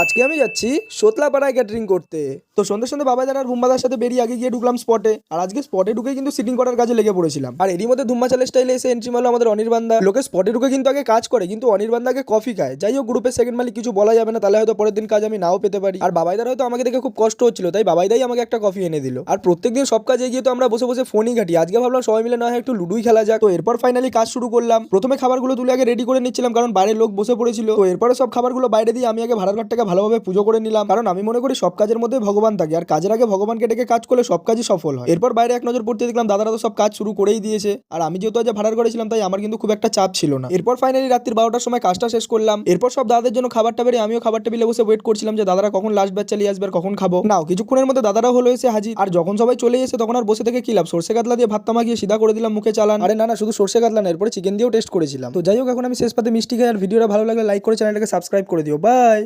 আজকে আমি যাচ্ছি সোতলাপাড়ায় ক্যাটারিং করতে। তো সন্ধ্যে সন্ধ্যে বাবাইদার আর হুম্বাদার সাথে বেরিয়ে আগে গিয়ে ঢুকলাম স্পটে। আর আজকে স্পটে ঢুকে কিন্তু সিটিং করার কাজে লেগে পড়েছিলাম। আর এরই মধ্যে ধুম্মা চালের স্টাইলে এসে এন্ট্রি মারলো আমাদের অনির্বাণদা। লোকে স্পটে ঢুকে কিন্তু আগে কাজ করে, কিন্তু অনির্বাণদা আগে কফি খায়। যাই হোক, গ্রুপের সেকেন্ড মালিক কিছু বলা যাবে না, তাহলে হয়তো পরের দিন কাজ আমি নাও পেতে পারি। আর বাবাইদার হয়তো আমাকে দেখে খুব কষ্ট হচ্ছিল, তাই বাবাইদাই আমাকে একটা কফি এনে দিল। আর প্রত্যেকদিন সব কাজে গিয়ে তো আমরা বসে বসে ফোনই ঘাটি, আজকে ভাবলাম সবাই মিলে না হয় একটু লুডুই খেলা যাক। তো এরপর ফাইনালি কাজ শুরু করলাম। প্রথমে খাবারগুলো তুলে আগে রেডি করে নিচ্ছিলাম, কারণ বাইরের লোক বসে পড়েছিল। তো এরপরে সব খাবারগুলো বাইরে দিয়ে আমি আগে ভাড়ার ঘরটাকে ভালোভাবে পুজো করে নিলাম, কারণ আমি মনে করি সব কাজের মধ্যে ভগবান থাকে, আর কাজের আগে ভগবানকে ডেকে কাজ করলে সব কাজই সফল হয়। এরপর বাইরে এক নজর পড়তে দেখলাম দাদারা তো সব কাজ শুরু করেই দিয়েছে, আর আমি যেহেতু আজ ভাড়ার ঘরে ছিলাম তাই আমার কিন্তু খুব একটা চাপ ছিল না। এরপর ফাইনালি রাত্রি 12টার সময় কাজটা শেষ করলাম। এরপর সব দাদাদের জন্য খাবারটা বেড়ে আমিও খাবার টেবিলে বসে ওয়েট করছিলাম যে দাদারা কখন লাস্ট ব্যাচ চালিয়ে আসবে আর কখন খাবো। নাও কিছুক্ষণের মধ্যে দাদারা হলো এসে হাজির। আর যখন সবাই চলে এসে তখন আর বসে থেকে কি লাভ, সরষে কাতলা দিয়ে ভাতটা মাখিয়ে সিধা করে দিলাম মুখে চালান। আরে না না, শুধু সরষে কাতলা না, এরপরে চিকেন দিয়েও টেস্ট করেছিলাম। তো যাই হোক, এখন আমি শেষ পাতে মিষ্টি খাই। আর ভিডিওটা ভালো লাগলে লাইক করে চ্যানেলটাকে সাবস্ক্রাইব করে দিও। বাই।